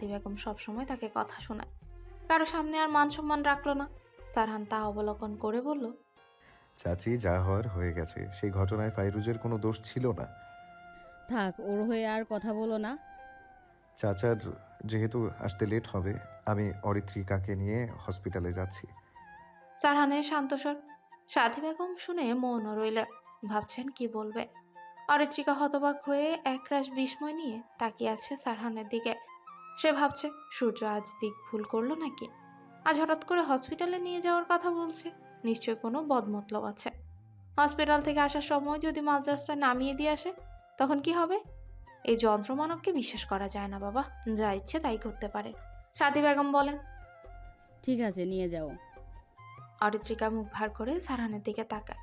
সাথী বেগম সবসময় তাকে কথা শোনায়, কারো সামনে আর মান সম্মান রাখলো না। সারহান তা অবলোকন করে বলল, চাচি, যা হওয়ার হয়ে গেছে। সেই ঘটনায় ফাইরুজের কোনো দোষ ছিল না। থাক, ওর হয়ে আর কথা বলো না। চাচার যেহেতু আসতে লেট হবে, আমি অরিত্রিকাকে নিয়ে হসপিটালে যাচ্ছি। সারহানের শান্তস্বর। সাথী বেগম শুনে মৌন রইলেন, ভাবছেন কি বলবে। অরিত্রিকা হতবাক হয়ে একরাশ বিস্ময় নিয়ে তাকিয়ে আছে সারহানের দিকে। সে ভাবছে, সূর্য আজ দিক ভুল করলো নাকি? আজ হঠাৎ করে হসপিটালে নিয়ে যাওয়ার কথা বলছে। নিশ্চয় কোনো বদমতলব আছে। হসপিটাল থেকে আসার সময় যদি মাঝ রাস্তায় নামিয়ে দিয়ে আসে, তখন কি হবে? এই যন্ত্রমানবকে বিশ্বাস করা যায় না বাবা, যা ইচ্ছে তাই করতে পারে। সাথী বেগম বলেন। ঠিক আছে, নিয়ে যাও। অরিত্রিকা মুখ ভার করে সারহানের দিকে তাকায়।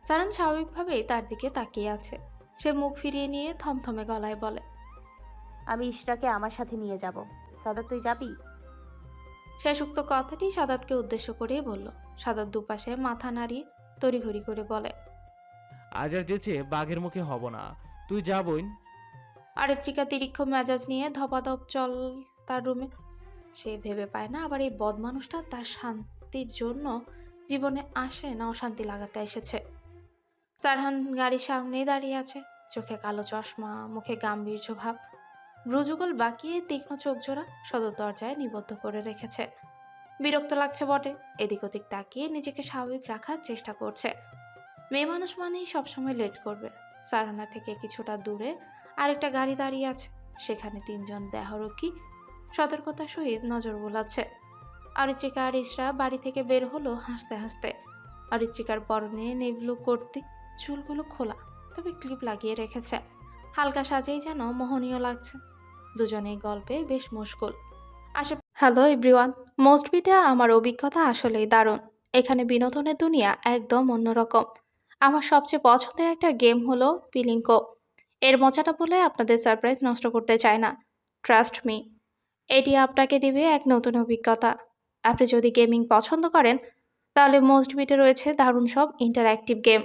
সারহান স্বাভাবিকভাবেই তার দিকে তাকিয়ে আছে। সে মুখ ফিরিয়ে নিয়ে থমথমে গলায় বলে, আমি ইশরাকে আমার সাথে নিয়ে যাব। সাদা, তুই যাবি? শেষ উক্ত কথাটি সাদাতকে উদ্দেশ্য করেই বলল। সাদাত দুপাশে মাথা নাড়িয়ে তড়িঘড়ি করে বলে, আজ আর যেচে বাঘের মুখে হব না। তুই যা বোন। অরিত্রিকা তিরিক্ষ মেজাজ নিয়ে ধপাধপ চল তার রুমে। সে ভেবে পায় না আবার এই বদমানুষটা তার শান্তির জন্য জীবনে আসে না অশান্তি লাগাতে এসেছে। সারহান গাড়ির সামনেই দাঁড়িয়ে আছে, চোখে কালো চশমা, মুখে গাম্ভীর্য ভাব, ভ্রুযুগল বাঁকিয়ে তীক্ষ্ণ চোখ জোড়া সদর দরজায় নিবদ্ধ করে রেখেছে। বিরক্ত লাগছে বটে, এদিক ওদিক তাকিয়ে নিজেকে স্বাভাবিক রাখার চেষ্টা করছে। মেয়ে মানুষ মানেই সবসময় লেট করবে। সারহানা থেকে কিছুটা দূরে আরেকটা গাড়ি দাঁড়িয়ে আছে, সেখানে তিনজন দেহরক্ষী সতর্কতার সহিত নজর বোলাচ্ছে। অরিত্রিকা আর ইসরা বাড়ি থেকে বের হলো হাসতে হাসতে। অরিত্রিকার পরনে নেভলু কুর্তি, চুলগুলো খোলা, তবে ক্লিপ লাগিয়ে রেখেছে। হালকা সাজেই যেন মোহনীয় লাগছে। দুজনেই গল্পে বেশ মশগুল। Hello everyone. মোস্ট বিটে আমার অভিজ্ঞতা আসলেই দারুণ। এখানে বিনোদনের দুনিয়া একদম অন্যরকম। আমার সবচেয়ে পছন্দের একটা গেম হলো পিলিঙ্কো। এর মজাটা বলে আপনাদের সারপ্রাইজ নষ্ট করতে চাই না। ট্রাস্ট মি, এটি আপনাকে দিবে এক নতুন অভিজ্ঞতা। আপনি যদি গেমিং পছন্দ করেন, তাহলে মোস্ট বিটে রয়েছে দারুণ সব ইন্টারঅ্যাক্টিভ গেম।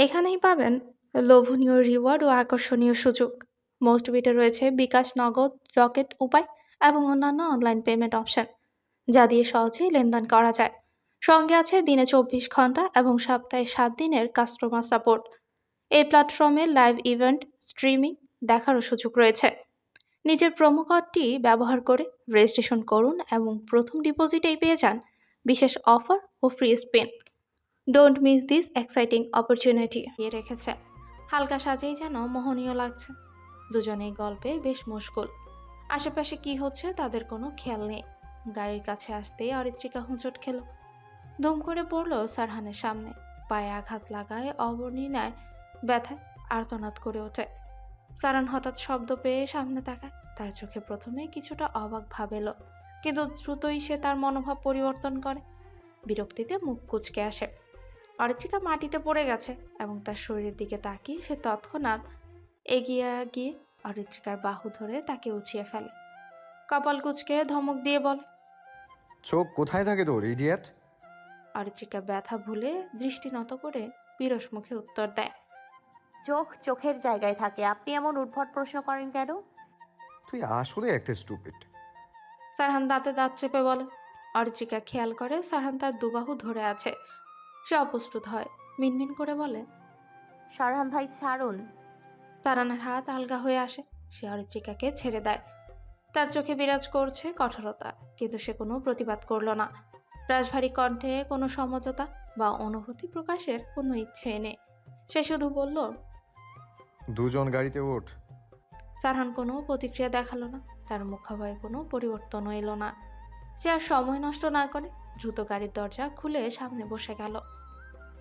এখানেই পাবেন লোভনীয় রিওয়ার্ড ও আকর্ষণীয় সুযোগ। মোস্ট বিটে রয়েছে বিকাশ, নগদ, রকেট উপায় এবং অন্যান্য অনলাইন পেমেন্ট অপশন, যা দিয়ে সহজেই লেনদেন করা যায়। সঙ্গে আছে দিনে 24 ঘন্টা এবং সপ্তাহে 7 দিনের কাস্টমার সাপোর্ট। এই প্ল্যাটফর্মে লাইভ ইভেন্ট, স্ট্রিমিং দেখারও সুযোগ রয়েছে। নিজের প্রোমো কোডটি ব্যবহার করে রেজিস্ট্রেশন করুন এবং প্রথম ডিপোজিটেই পেয়ে যান বিশেষ অফার ও free spin. Don't miss this exciting opportunity. দিয়ে রেখেছে, হালকা সাজেই যেন মোহনীয় লাগছে। দুজনেই গল্পে বেশ মশগুল। আশেপাশে কি হচ্ছে তাদের কোনো খেয়াল নেই। গাড়ির কাছে আসতেই অরিত্রিকা হোঁচট খেল, ধুম করে পড়ল সারহানের সামনে। পায়ে আঘাত লাগায় অবর্ণীনায় ব্যথায় আর্তনাদ করে ওঠে। সারহান হঠাৎ শব্দ পেয়ে সামনে তাকায়। তার চোখে প্রথমে কিছুটা অবাক ভাব এলো, কিন্তু দ্রুতই সে তার মনোভাব পরিবর্তন করে। বিরক্তিতে মুখ কুঁচকে আসে। অরিত্রিকা মাটিতে পড়ে গেছে এবং তার শরীরের দিকে তাকিয়ে সে তৎক্ষণাৎ এগিয়ে গিয়ে অরিত্রিকার বাহু ধরে তাকে উঠিয়ে ফেলে। কপাল কুঁচকে ধমক দিয়ে বলে, চোখ কোথায় থাকে তোর, ইডিয়েট? অরিত্রিকা ব্যথা ভুলে দৃষ্টি নত করে বিরস মুখে উত্তর দেয়, চোখ চোখের জায়গায় থাকে। আপনি এমন উদ্ভট প্রশ্ন করেন কেন? তুই আসলে একটা স্টুপিড। সারহান দাঁতে দাঁত চেপে বলে। অরিত্রিকা খেয়াল করে সারহান তার দুবাহু ধরে আছে। সে অপ্রস্তুত হয়, মিনমিন করে বলে, সারহান ভাই, ছাড়ুন। সারহানের হাত আলগা হয়ে আসে। সে অরিত্রিকাকে ছেড়ে দেয়। তার চোখে বিরাজ করছে কঠোরতা, কিন্তু সে কোনো প্রতিবাদ করল না। রাজভারী কণ্ঠে কোনো সমঝোতা বা অনুভূতি প্রকাশের কোনো ইচ্ছে নেই। সে শুধু বলল, দুজন গাড়িতে ওঠ। সারহান কোনো প্রতিক্রিয়া দেখালো না। তার মুখাবয়ে কোনো পরিবর্তনও এলো না। সে আর সময় নষ্ট না করে দ্রুত গাড়ির দরজা খুলে সামনে বসে গেল।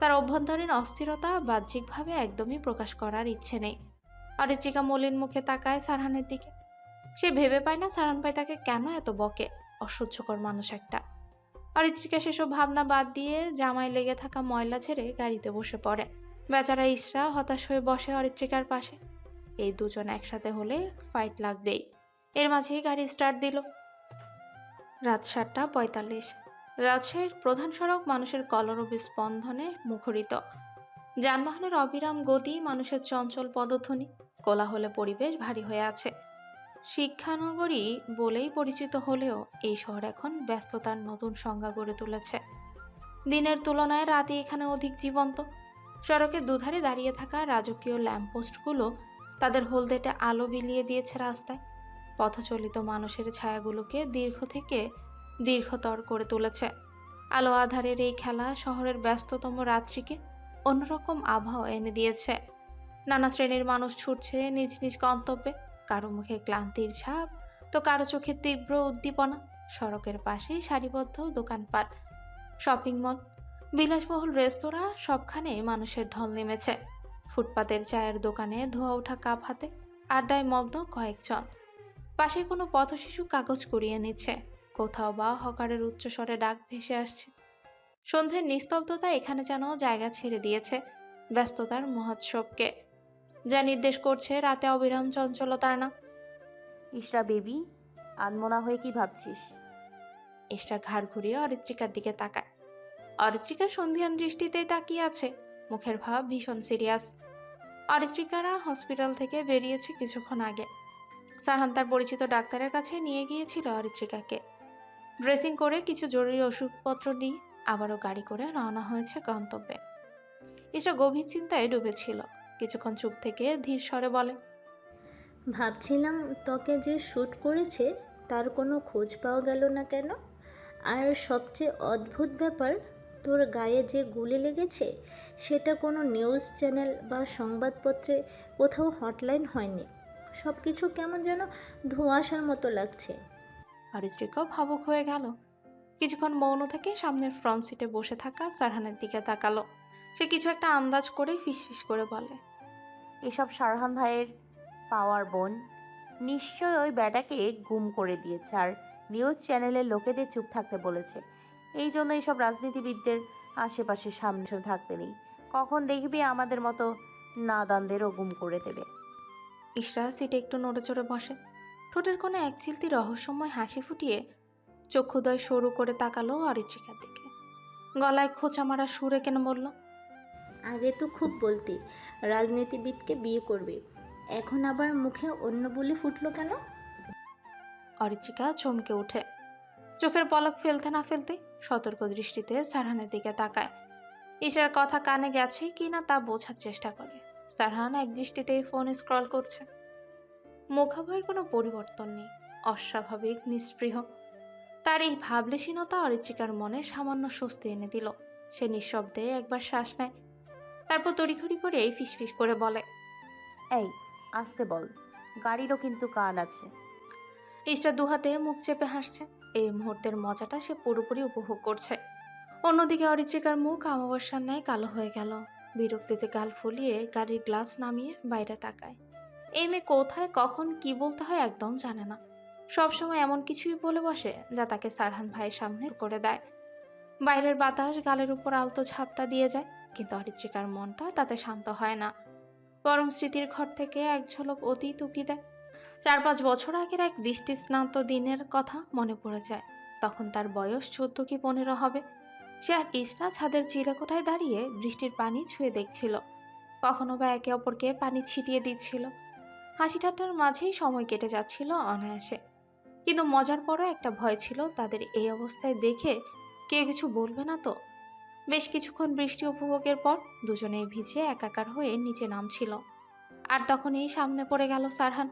তার অভ্যন্তরীণ অস্থিরতা বাহ্যিকভাবে একদমই প্রকাশ করার ইচ্ছে নেই। অরিত্রিকা মলিন মুখে তাকায় সারহানের দিকে। সে ভেবে পায় না সারহান ভাই তাকে কেন এত বকে। অসহ্যকর মানুষ একটা। অরিত্রিকা সেসব ভাবনা বাদ দিয়ে জামায় লেগে থাকা ময়লা ছেড়ে গাড়িতে বসে পড়ে। বেচারা ইসরা হতাশ হয়ে বসে অরিত্রিকার পাশে। এই দুজন একসাথে হলে ফাইট লাগবেই। এর মাঝেই গাড়ি স্টার্ট দিল। রাত 7:45। রাজশাহীর প্রধান সড়ক মানুষের কলরব স্পন্দনে মুখরিত। যানবাহনের অবিরাম গতি, মানুষের চঞ্চল পদধ্বনি, কোলাহলে পরিবেশ ভারী হয়ে আছে। শিক্ষানগরী বলেই পরিচিত হলেও এই শহর এখন ব্যস্ততার নতুন সংজ্ঞা গড়ে তুলেছে। দিনের তুলনায় রাতে এখানে অধিক জীবন্ত। সড়কের দুধারে দাঁড়িয়ে থাকা রাজকীয় ল্যাম্পপোস্টগুলো তাদের হলদেটে আলো বিলিয়ে দিয়েছে রাস্তায়। পথচলিত মানুষের ছায়াগুলোকে দীর্ঘ থেকে দীর্ঘতর করে তুলেছে। আলো আধারের এই খেলা শহরের ব্যস্ততম রাত্রিকে অন্যরকম আবহাওয়া এনে দিয়েছে। নানা শ্রেণীর মানুষ ছুটছে নিজ নিজ গন্তব্যে, কারো মুখে ক্লান্তির ছাপ, তো কারো চোখে তীব্র উদ্দীপনা। সড়কের পাশেই সারিবদ্ধ দোকানপাট, শপিং মল, বিলাসবহুল রেস্তোরাঁ, সবখানে মানুষের ঢল নেমেছে। ফুটপাতের চায়ের দোকানে ধোয়া ওঠা কাপ হাতে আড্ডায় মগ্ন কয়েকজন। পাশে কোনো পথশিশু কাগজ কুড়িয়ে নিচ্ছে, কোথাও বা হকারের উচ্চস্বরে ডাক ভেসে আসছে। সন্ধ্যের নিস্তব্ধতা এখানে যেন জায়গা ছেড়ে দিয়েছে ব্যস্ততার মহোৎসবকে, যা নির্দেশ করছে রাতে অবিরাম চঞ্চলতার নাম। ইশরা বেবি, আনমনা হয়ে কি ভাবছিস? ইশরা ঘাড় ঘুরিয়ে অরিত্রিকার দিকে তাকায়। অরিত্রিকা সন্ধিয়ান দৃষ্টিতেই তাকিয়ে আছে, মুখের ভাব ভীষণ সিরিয়াস। অরিত্রিকারা হসপিটাল থেকে বেরিয়েছে কিছুক্ষণ আগে। সারহান তার পরিচিত ডাক্তারের কাছে নিয়ে গিয়েছিল অরিত্রিকাকে। ড্রেসিং করে কিছু জরুরি ওষুধপত্র দিয়ে আবারও গাড়ি করে রওনা হয়েছে গন্তব্যে। ইশরা গভীর চিন্তায় ডুবেছিল। কিছুক্ষণ চুপ থেকে ধীর স্বরে বলে, ভাবছিলাম ত্বকে যে শ্যুট করেছে তার কোনো খোঁজ পাওয়া গেল না কেন? আর সবচেয়ে অদ্ভুত ব্যাপার, তোর গায়ে যে গুলি লেগেছে সেটা কোনো নিউজ চ্যানেল বা সংবাদপত্রে কোথাও হটলাইন হয়নি। সব কিছু কেমন যেন ধোঁয়াশার মতো লাগছে। অরিত্রিকাও ভাবুক হয়ে গেল। কিছুক্ষণ মৌন থেকে সামনের ফ্রন্ট সিটে বসে থাকা সারহানের দিকে তাকালো। সে কিছু একটা আন্দাজ করে ফিসফিস করে বলে, এসব শারহান ভাইয়ের পাওয়ার বোন নিশ্চয় ওই ব্যাটাকে গুম করে দিয়েছে আর নিউজ চ্যানেলের লোকেদের চুপ থাকতে বলেছে। এই জন্য এইসব রাজনীতিবিদদের আশেপাশে সামনে থাকতে নেই। কখন দেখবি আমাদের মতো নাদানদেরও গুম করে দেবে। ইশরা সিটে একটু নড়ে চড়ে বসে। ঠোঁটের কোণে এক চিলতি রহস্যময় হাসি ফুটিয়ে চক্ষুদয় সরু করে তাকালো অরিত্রিকার দিকে। গলায় খোঁচা মারা সুরে কেন বলল, আগে তো খুব বলতি রাজনীতিবিদকে বিয়ে করবি, এখন আবার মুখে অন্য বুলি ফুটলো কেন? অরিত্রিকা চমকে ওঠে। চোখের পলক ফেলতে না ফেলতে সতর্ক দৃষ্টিতে সারহানের দিকে তাকায়। ইশরার কথা কানে গেছে কিনা তা বোঝার চেষ্টা করে। সারহান এক দৃষ্টিতেই ফোন স্ক্রল করছে। মুখাবয়ের কোনো পরিবর্তন নেই, অস্বাভাবিক নিস্পৃহ। তার এই ভাবলেশীনতা অরিত্রিকার মনে সামান্য স্বস্তি এনে দিল। সে নিঃশব্দে একবার শ্বাস নেয়, তারপর তড়িঘড়ি করে ফিসফিস করে বলে, এই আসতে বল, গাড়িরও কিন্তু কান আছে। ইশরা দুহাতে মুখ চেপে হাসছে। এই মুহূর্তের মজাটা সে পুরোপুরি উপভোগ করছে। অন্যদিকে অরিত্রিকার মুখ অমাবস্যার ন্যায় কালো হয়ে গেল। বিরক্তিতে গাল ফুলিয়ে গাড়ির গ্লাস নামিয়ে বাইরে তাকায়। এই মেয়ে কোথায় কখন কি বলতে হয় একদম জানে না। সবসময় এমন কিছুই বলে বসে যা তাকে সারহান ভাইয়ের সামনে করে দেয়। বাইরের বাতাস গালের উপর আলতো ঝাপটা দিয়ে যায়, কিন্তু অরিত্রিকার মনটা তাতে শান্ত হয় না। বরং স্মৃতির ঘর থেকে এক ঝলক অতীত উকি দেয়। 4-5 বছর আগের এক বৃষ্টি স্নাত দিনের কথা মনে পড়ে যায়। তখন তার বয়স 14 কি 15 হবে। সে আর ইশরা ছাদের চিলেকোঠায় দাঁড়িয়ে বৃষ্টির পানি ছুঁয়ে দেখছিল। কখনো বা একে অপরকে পানি ছিটিয়ে দিচ্ছিল। হাসি ঠাট্টার মাঝেই সময় কেটে যাচ্ছিল অনায়াসে। কিন্তু মজার পরও একটা ভয় ছিল তাদের এই অবস্থায় দেখে কেউ কিছু বলবে না তো। বেশ কিছুক্ষণ বৃষ্টি উপভোগের পর দুজনেই ভিজে একাকার হয়ে নিচে নামছিল। আর তখনই সামনে পড়ে গেল সারহান।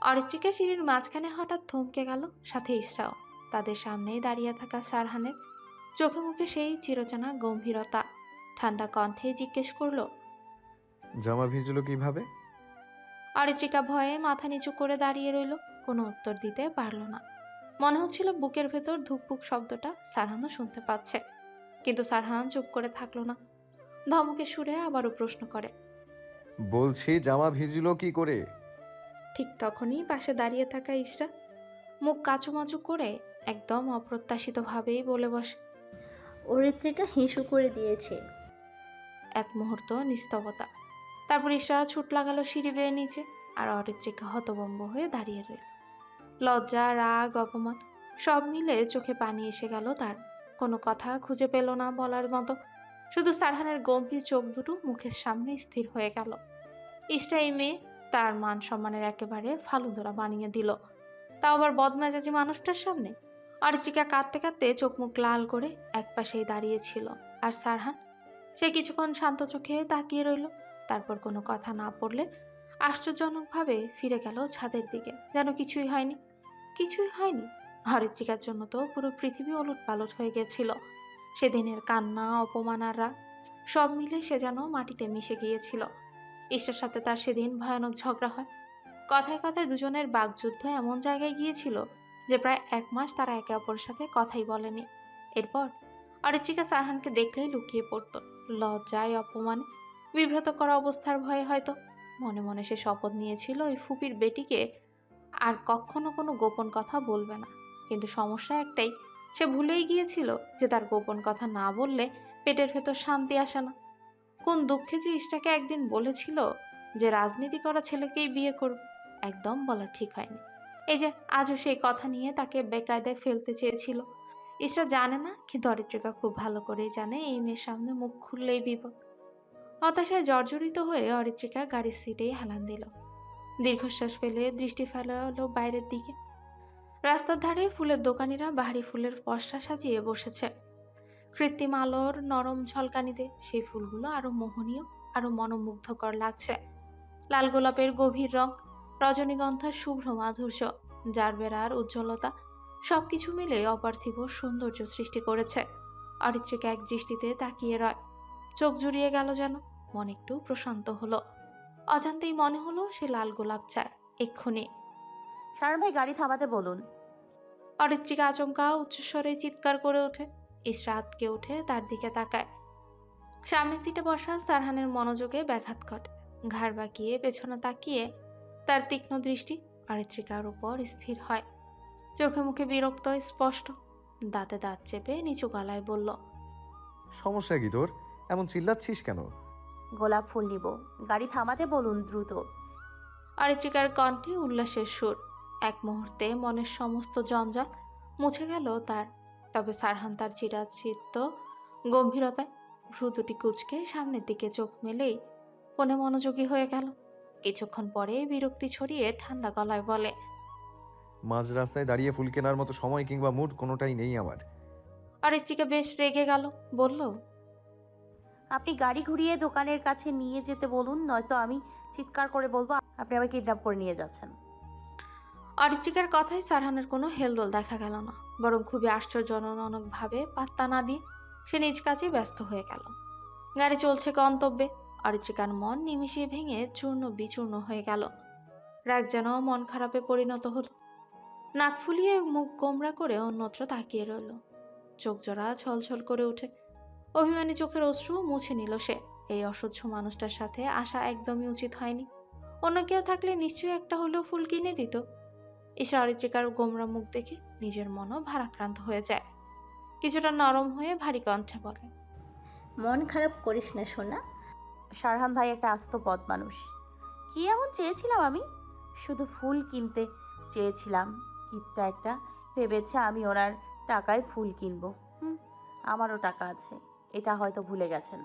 অরিত্রিকা সিঁড়ির মাঝখানে হঠাৎ থমকে গেল, সাথে ইশরাও। তাদের সামনেই দাঁড়িয়ে থাকা সারহানের চোখে মুখে সেই চিরচেনা গম্ভীরতা। ঠান্ডা কণ্ঠে জিজ্ঞেস করলো, জামা ভিজলো কিভাবে? অরিত্রিকা ভয়ে মাথা নিচু করে দাঁড়িয়ে রইল, কোনো উত্তর দিতে পারল না। মনে হচ্ছিল বুকের ভেতর ধুকপুক শব্দটা সারহানও শুনতে পাচ্ছে। কিন্তু সারহান চুপ করে থাকলো না। ধমকে সুরে আবারও প্রশ্ন করে, বলছি জামা ভিজলো কি করে? ঠিক তখনই পাশে দাঁড়িয়ে থাকা ইশরা মুখ কাচুমাচু করে একদম অপ্রত্যাশিতভাবেই বলে বসে। অরিত্রিকা হিসু করে দিয়েছে। এক মুহূর্ত নিস্তবতা। তারপর ইশরা ছুট লাগালো সিঁড়ি বেয়ে নিচে, আর অরিত্রিকা হতভম্ব হয়ে দাঁড়িয়ে রইল। লজ্জা, রাগ, অপমান সব মিলে চোখে পানি এসে গেল তার। কোনো কথা খুঁজে পেল না বলার মতো। শুধু সারহানের গম্ভীর চোখ দুটো মুখের সামনে স্থির হয়ে গেল। ইশরা এই মেয়ে, তার মান সম্মানের একেবারে ফালুদরা বানিয়ে দিল, তাও আবার বদমেজাজি মানুষটার সামনে। অরিত্রিকা কাঁদতে কাঁদতে চোখ মুখ লাল করে একপাশেই দাঁড়িয়েছিল। আর সারহান, সে কিছুক্ষণ শান্ত চোখে তাকিয়ে রইল, তারপর কোনো কথা না পড়লে আশ্চর্যজনকভাবে ফিরে গেল ছাদের দিকে, যেন কিছুই হয়নি। কিছুই হয়নি। অরিত্রিকার জন্য তো পুরো পৃথিবী ওলট পালট হয়ে গেছিল। সেদিনের কান্না, অপমান আর রাগ সব মিলে সে যেন মাটিতে মিশে গিয়েছিল। ইষ্টার সাথে তার সেদিন ভয়ানক ঝগড়া হয়। কথায় কথায় দুজনের বাকযুদ্ধ এমন জায়গায় গিয়েছিল যে প্রায় 1 মাস তারা একে অপরের সাথে কথাই বলেনি। এরপর অরিত্রিকা সারহানকে দেখলেই লুকিয়ে পড়ত, লজ্জায়, অপমানে, বিব্রত করা অবস্থার ভয়ে হয়তো। মনে মনে সে শপথ নিয়েছিল ওই ফুপির বেটিকে আর কখনো কোনো গোপন কথা বলবে না। কিন্তু সমস্যা একটাই, সে ভুলেই গিয়েছিল যে তার গোপন কথা না বললে পেটের ভেতর শান্তি আসে না। কোন দুঃখে যে ইষ্টাকে একদিন বলেছিল যে রাজনীতি করা ছেলেকেই বিয়ে করবে, একদম বলা ঠিক হয়নি। এই যে আজও সেই কথা নিয়ে তাকে বেকায়দায় ফেলতে চেয়েছিল। ইষ্টা জানে না, কিন্তু অরিত্রিকা খুব ভালো করেই জানে এই মেয়ের সামনে মুখ খুললেই বিপদ। হতাশায় জর্জরিত হয়ে অরিত্রিকা গাড়ির সিটেই হেলান দিল। দীর্ঘশ্বাস ফেলে দৃষ্টি ফেলালো বাইরের দিকে। রাস্তার ধারে ফুলের দোকানিরা বাহারি ফুলের পসরা সাজিয়ে বসেছে। কৃত্রিম আলোর নরম ঝলকানিতে সেই ফুলগুলো আরো মোহনীয়, আরো মনোমুগ্ধকর লাগছে। লাল গোলাপের গভীর রং, রজনীগন্ধার শুভ্র মাধুর্য, জারবেরার উজ্জ্বলতা, সবকিছু মিলে অপার্থিব সৌন্দর্য সৃষ্টি করেছে। অরিত্রিকা এক দৃষ্টিতে তাকিয়ে রয়, চোখ জুড়িয়ে গেল যেন। মন একটু প্রশান্ত হলো। অজান্তেই মনে হলো সে লাল গোলাপ চায় এক্ষুনি। সারণ ভাই গাড়ি থামাতে বলুন। অরিত্রিকা আচমকা উচ্চস্বরে চিৎকার করে ওঠে। ইশরা আঁতকে উঠে তার দিকে তাকায়। সামনের সিটে বসা সারহানের মনোযোগে ব্যাঘাত ঘটে। ঘাড় বাঁকিয়ে পেছনে তাকিয়ে তার তীক্ষ্ণ দৃষ্টি অরিত্রিকার উপর স্থির হয়। চোখে মুখে বিরক্ত স্পষ্ট। দাঁতে দাঁত চেপে নিচু গলায় বলল, সমস্যা কি তোর? এমন চিল্লাচ্ছিস কেন? গোলাপ ফুল নিব, গাড়ি থামাতে বলুন দ্রুত। অরিত্রিকার কণ্ঠে উল্লাসের সুর। এক মুহূর্তে মনের সমস্ত জঞ্জাল মুছে গেল তার। তবে সারহান তার চিরাচিত্ত গম্ভীরতায় ভ্রু দুটি কুঁচকে সামনের দিকে চোখ মেলেই ফোনে মনোযোগী হয়ে গেল। কিছুক্ষণ পরে বিরক্তি ছড়িয়ে ঠান্ডা গলায় বলে, মাঝ রাস্তায় দাঁড়িয়ে ফুল কেনার মতো সময় কিংবা মুড কোনোটাই নেই আমার। অরিত্রিকা বেশ রেগে গেল, বলল, আপনি গাড়ি ঘুরিয়ে দোকানের কাছে নিয়ে যেতে বলুন, নয়তো আমি চিৎকার করে বলবো আপনি আমাকে কিডন্যাপ করে নিয়ে যাচ্ছেন। অরিত্রিকার কথায় সারহানের কোনো হেলদোল দেখা গেল না, বরং খুবই আশ্চর্যজনকভাবে পাত্তা না দিয়ে সে নিজ কাজে ব্যস্ত হয়ে গেল। গাড়ি চলছে গন্তব্যে। অরিত্রিকার মন নিমিষে ভেঙে চূর্ণ বিচূর্ণ হয়ে গেল। রাগ যেন মন খারাপে পরিণত হলো। নাক ফুলিয়ে মুখ গোমরা করে অন্যত্র তাকিয়ে রইল। চোখ জোড়া ছলছল করে উঠে। অভিমানী চোখের অশ্রু মুছে নিল সে। এই অসহ্য মানুষটার সাথে আসা একদমই উচিত হয়নি। অন্য কেউ থাকলে নিশ্চয়ই একটা হলেও ফুল কিনে দিত। ইশরা অরিত্রিকার গোমরা মুখ দেখে নিজের মনও ভারাক্রান্ত হয়ে যায়। কিছুটা নরম হয়ে ভারী কণ্ঠে বলে, মন খারাপ করিস না সোনা। সারহান ভাই একটা আস্ত পথ মানুষ। কি এমন চেয়েছিলাম আমি? শুধু ফুল কিনতে চেয়েছিলাম। কিপটা একটা ভেবেছে আমি ওনার টাকায় ফুল কিনবো। আমারও টাকা আছে, এটা হয়তো ভুলে গেছেন।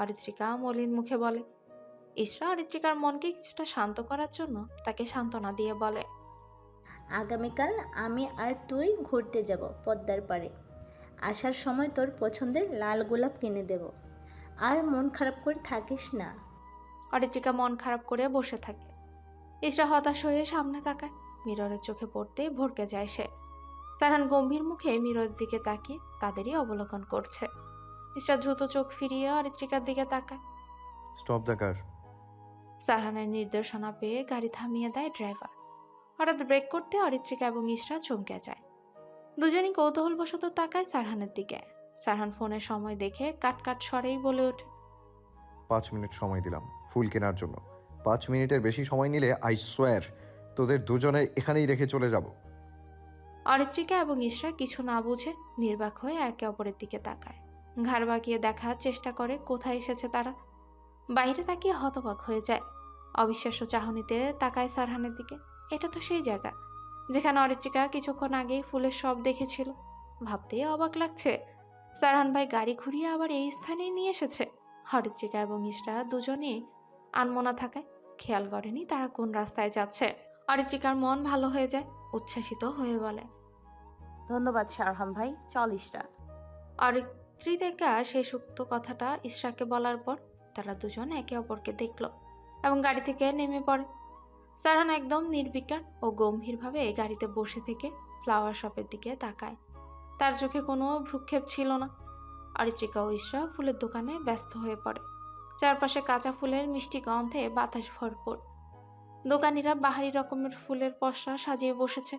অরিত্রিকা মলিন মুখে বলে। ইশরা অরিত্রিকার মনকে কিছুটা শান্ত করার জন্য তাকে সান্ত্বনা দিয়ে বলে, আগামীকাল আমি আর তুই ঘুরতে যাব পদ্মার পাড়ে। আসার সময় তোর পছন্দের লাল গোলাপ কিনে দেব। আর মন খারাপ করে থাকিস না। অরিত্রিকা মন খারাপ করে বসে থাকে। ইশরা হতাশ হয়ে সামনে তাকায়। মিররের চোখে পড়তে ভরকে যায় সে। সারহান গম্ভীর মুখে মিররের দিকে তাকিয়ে তাদেরই অবলোকন করছে। ইশরা দ্রুত চোখ ফিরিয়ে অরিত্রিকার দিকে তাকায়। Stop the car. সারহানের নির্দেশনা পেয়ে গাড়ি থামিয়ে দেয় ড্রাইভার। হঠাৎ ব্রেক করতে অরিত্রিকা এবং ইশরা চমকে যায়। দুজনই কৌতূহলবশত তাকায় সারহানের দিকে। সারহান ফোনের সময় দেখে কাট স্বরেই বলে ওঠে, 5 মিনিট সময় দিলাম ফুল কেনার জন্য। 5 মিনিটের বেশি সময় নিলে আই সোয়ার তোদের দুজনে এখানেই রেখে চলে যাব। অরিত্রিকা এবং ইশরা কিছু না বুঝে নির্বাক হয়ে একে অপরের দিকে তাকায়। ঘাড় বাঁকিয়ে দেখার চেষ্টা করে কোথায় এসেছে তারা। বাইরে তাকিয়ে হতবাক হয়ে যায়। অবিশ্বাস্য চাহনিতে তাকায় সারহানের দিকে। এটা তো সেই জায়গা যেখানে অরিত্রিকা কিছুক্ষণ আগে ফুলের সব দেখেছিল। ভাবতেই অবাক লাগছে, সারহান ভাই গাড়ি ঘুরিয়ে আবার এই স্থানেই নিয়ে এসেছে। অরিত্রিকা এবং ইশরা দুজনেই আনমনা থাকায় খেয়াল করেনি তারা কোন রাস্তায় যাচ্ছে। অরিত্রিকার মন ভালো হয়ে যায়, উচ্ছ্বাসিত হয়ে বলে, ধন্যবাদ শারহান ভাই, চল ইশরা। অরিত্রিকা শেষ উক্ত কথাটা ইশরাকে বলার পর তারা দুজন একে অপরকে দেখল এবং গাড়ি থেকে নেমে পড়ে। সারহান একদম নির্বিকার ও গম্ভীরভাবে গাড়িতে বসে থেকে ফ্লাওয়ার শপের দিকে তাকায়। তার চোখে কোনো ভ্রুক্ষেপ ছিল না। অরিত্রিকা ও ইশরা ফুলের দোকানে ব্যস্ত হয়ে পড়ে। চারপাশে কাঁচা ফুলের মিষ্টি গন্ধে বাতাস ভরপুর। দোকানিরা বাহারি রকমের ফুলের পসরা সাজিয়ে বসেছে।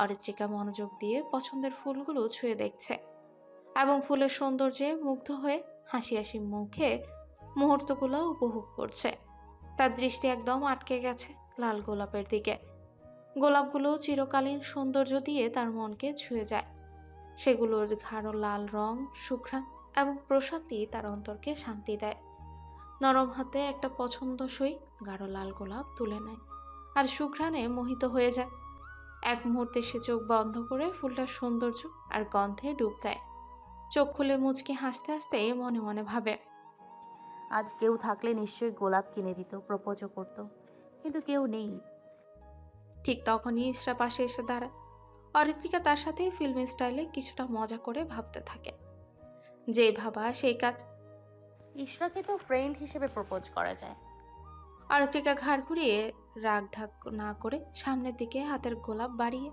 অরিত্রিকা মনোযোগ দিয়ে পছন্দের ফুলগুলো ছুঁয়ে দেখছে এবং ফুলের সৌন্দর্যে মুগ্ধ হয়ে হাসি হাসি মুখে মুহূর্তগুলো উপভোগ করছে। তার দৃষ্টি একদম আটকে গেছে লাল গোলাপের দিকে। গোলাপগুলো চিরকালীন সৌন্দর্য দিয়ে তার মনকে ছুঁয়ে যায়। সেগুলোর গাঢ় লাল রং, সুঘ্রাণ এবং প্রশান্তি তার অন্তরকে শান্তি দেয়। নরম হাতে একটা পছন্দসই গাঢ় লাল গোলাপ তুলে নেয় আর সুঘ্রাণে মোহিত হয়ে যায়। এক মুহূর্তে সে চোখ বন্ধ করে ফুলটার সৌন্দর্য আর গন্ধে ডুব দেয়। চোখ খুলে মুচকি হাসতে হাসতে মনে মনে ভাবে, আজ কেউ থাকলে নিশ্চয়ই গোলাপ কিনে দিত, প্রপোজও করতো, কিন্তু কেউ নেই। ঠিক তখনই ইশরা পাশে এসে দাঁড়ায়। অরিত্রিকা তার সাথে ফিল্মি স্টাইলে কিছুটা মজা করে ভাবতে থাকে। যে ভাবা সেই কাজ। ইশরাকে তো ফ্রেন্ড হিসেবে প্রপোজ করা যায়। অরিত্রিকা ঘাড় ঘুরিয়ে রাগ ঢাক না করে সামনের দিকে হাতের গোলাপ বাড়িয়ে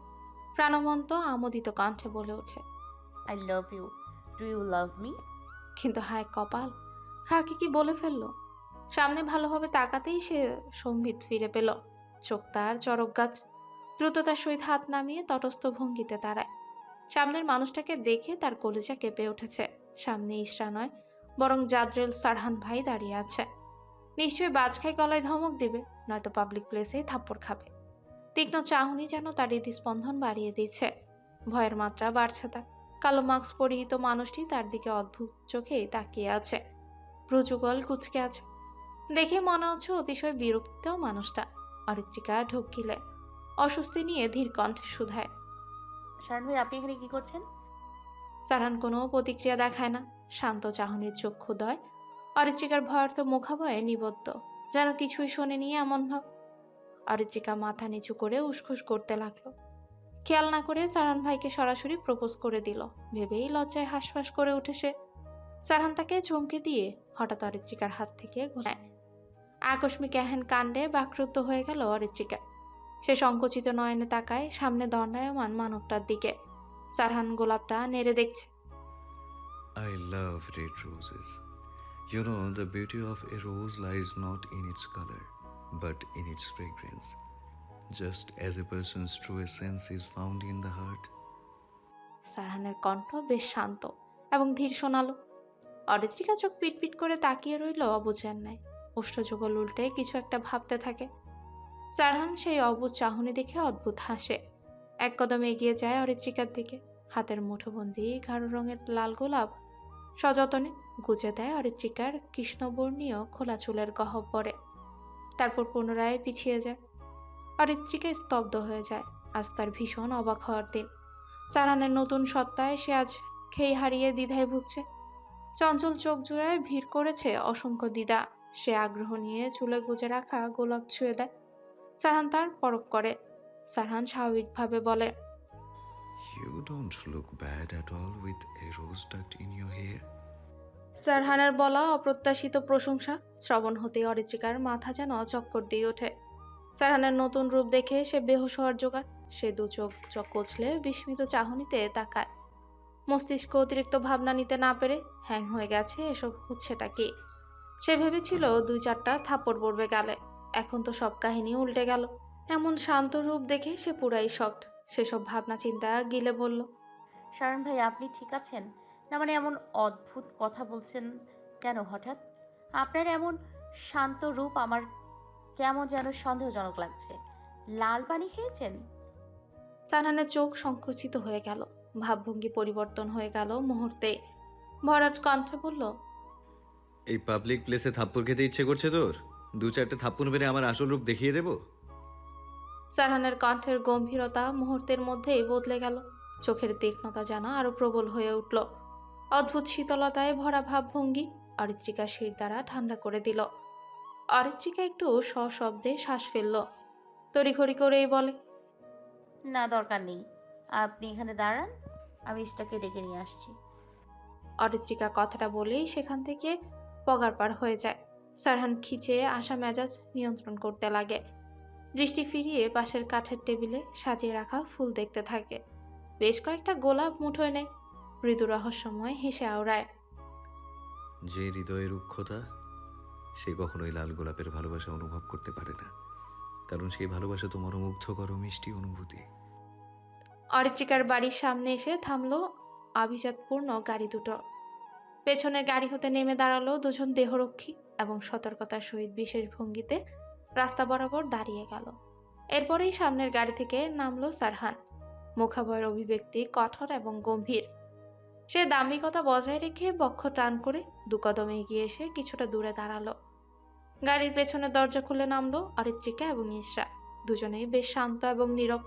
প্রাণবন্ত আমোদিত কণ্ঠে বলে ওঠে, I love you, do you love me? কিন্তু হায় কপাল, খাকি কি বলে ফেললো। সামনে ভালোভাবে তাকাতেই সে সম্বিত ফিরে পেল। চোখ তার চরক গাছ। দ্রুততার সহিত হাত নামিয়ে তটস্থ ভঙ্গিতে দাঁড়ায়। সামনের মানুষটাকে দেখে তার কলিজা কেঁপে উঠেছে। সামনে ইশরা নয়, বরং জাদ্রেল সারহান ভাই দাঁড়িয়ে আছে। নিশ্চয়ই বাজখাই গলায় ধমক দিবে, নয়তো পাবলিক প্লেসে থাপ্পড় খাবে। তীক্ষ্ণ চাহনি যেন তার হৃদস্পন্দন বাড়িয়ে দিচ্ছে। ভয়ের মাত্রা বাড়ছে তার। কালো মাস্ক পরিহিত মানুষটি তার দিকে অদ্ভুত চোখে তাকিয়ে আছে। ভ্রুযুগল কুঁচকে আছে। দেখে মনে হচ্ছে অতিশয় বিরক্ত মানুষটা। অরিত্রিকা ঢোক গিলে অস্বস্তি নিয়ে ধীর কণ্ঠে শুধায়, শারহান ভাই, আপনি এখানে কি করছেন? সারহান কোনো প্রতিক্রিয়া দেখায় না। শান্ত চাহনির চক্ষুদ্বয় অরিত্রিকার ভয়ার্থ মুখাবয়ে নিবদ্ধ, যেন কিছুই শোনেনি এমন ভাব। অরিত্রিকা মাথা নিচু করে উসখুস করতে লাগলো। খেয়াল না করে সারহান ভাইকে সরাসরি প্রপোজ করে দিল ভেবেই লজ্জায় হাঁসফাঁস করে উঠে সে। সারহান তাকে চমকে দিয়ে হঠাৎ অরিত্রিকার হাত থেকে ঘোরায়। আকস্মিক এহেন কাণ্ডে বাকরুদ্ধ হয়ে গেল অরিত্রিকা। সে সংকুচিত নয়নে তাকায় সামনে দণ্ডায়মান মানবটার দিকে। সারহান গোলাপটা নেড়ে দেখছে। I love red roses. You know, the beauty of a rose lies not in its color, but in its fragrance. Just as a person's true essence is found in the heart. সারহানের কণ্ঠ বেশ শান্ত এবং ধীর শোনালো। অরিত্রিকা চোখ পিটপিট করে তাকিয়ে রইল অবুঝের ন্যায়। ওষ্ঠযুগল উল্টে কিছু একটা ভাবতে থাকে। সারহান সেই অবুঝ চাহনি দেখে অদ্ভুত হাসে। এক কদম এগিয়ে যায় অরিত্রিকার দিকে। হাতের মুঠোবন্দি গাঢ় রঙের লাল গোলাপ সযতনে গুজে দেয় অরিত্রিকার কৃষ্ণবর্ণীয় খোলা চুলের গহ্বরে। তারপর পুনরায় পিছিয়ে যায়। অরিত্রিকা স্তব্ধ হয়ে যায়। আজ তার ভীষণ অবাক হওয়ার দিন। সারহানের নতুন সত্তায় সে আজ খেই হারিয়ে দ্বিধায় ভুগছে। চঞ্চল চোখ জোড়ায় ভিড় করেছে অসংখ্য দ্বিধা। সে আগ্রহ নিয়ে চুলে গুজে রাখা গোলাপ ছুঁয়ে দেয়। সারহান তার পরখ করে। সারহান স্বাভাবিকভাবে বলে, You don't look bad at all with a rose tucked in your hair. সারহানের বলা অপ্রত্যাশিত প্রশংসা শ্রবণ হতে অরিত্রিকার মাথা যেন চক্কর দিয়ে ওঠে। সারহানের নতুন রূপ দেখে সে বেহুশ হওয়ার জোগাড়। সে দু চোখ কচলে বিস্মিত চাহনিতে তাকায়। মস্তিষ্ক অতিরিক্ত ভাবনা নিতে না পেরে হ্যাং হয়ে গেছে। এসব হচ্ছেটা কি? সে ভেবেছিল 2-4টা থাপ্পড় পড়বে গালে। এখন তো সব কাহিনী উল্টে গেল। এমন শান্ত রূপ দেখে সে পুরাই শকড। সেসব ভাবনা চিন্তা গিলে বলল, শারহান ভাই, আপনি ঠিক আছেন? না মানে এমন অদ্ভুত কথা বলছেন কেন হঠাৎ? আপনার এমন শান্ত রূপ আমার কেমন যেন সন্দেহজনক লাগছে। লাল পানি খেয়েছেন? সারহানের চোখ সংকুচিত হয়ে গেল। ভাবভঙ্গি পরিবর্তন হয়ে গেল মুহূর্তে। ভরাট কণ্ঠে বলল, এই পাবলিক প্লেসে থাপ্পড় খেতে ইচ্ছে করছে তোর? 2-4টে থাপ্পড় মেরে আমার আসল রূপ দেখিয়ে দেবো? সারহানের কণ্ঠের গম্ভীরতা মুহূর্তের মধ্যেই বদলে গেল। চোখের তীক্ষ্ণতা যেন আরো প্রবল হয়ে উঠল। অদ্ভুত শীতলতায় ভরা ভাবভঙ্গি অরিত্রিকার শির দ্বারা ঠান্ডা করে দিল। অরিত্রিকা একটু সশব্দে শ্বাস ফেলল। তড়িঘড়ি করেই বলে, না, দরকার নেই। আপনি এখানে দাঁড়ান, আমি ইশটাকে ডেকে নিয়ে আসছি। অরিত্রিকা কথাটা বলেই সেখান থেকে পগার পার হয়ে যায়। সারহান খিচে আসা মেজাজ নিয়ন্ত্রণ করতে লাগে। দৃষ্টি ফিরিয়ে পাশের কাঠের টেবিলে সাজিয়ে রাখা ফুল দেখতে থাকে। বেশ কয়েকটা গোলাপ মুঠোয় নেয়। মৃদু রহস্যময় হেসে আওড়ায়, যে হৃদয়ের রুক্ষতা, সে কখনোই লাল গোলাপের ভালোবাসা অনুভব করতে পারে না, কারণ সেই ভালোবাসা তো মনোমুগ্ধকর মিষ্টি অনুভূতি। অরিত্রিকার বাড়ির সামনে এসে থামলো আভিজাতপূর্ণ গাড়ি দুটো। পেছনের গাড়ি হতে নেমে দাঁড়ালো দুজন দেহরক্ষী এবং সতর্কতার সহিত বিশেষ ভঙ্গিতে রাস্তা বরাবর দাঁড়িয়ে গেল। এরপরেই সামনের গাড়ি থেকে নামলো সারহান। মুখাভয়ের অভিব্যক্তি কঠোর এবং গম্ভীর। সে দাম্ভিকতা বজায় রেখে বক্ষ টান করে দু কদম এগিয়ে এসে কিছুটা দূরে দাঁড়ালো। গাড়ির পেছনের দরজা খুলে নামলো অরিত্রিকা এবং ইসরা। দুজনেই বেশ শান্ত এবং নীরব।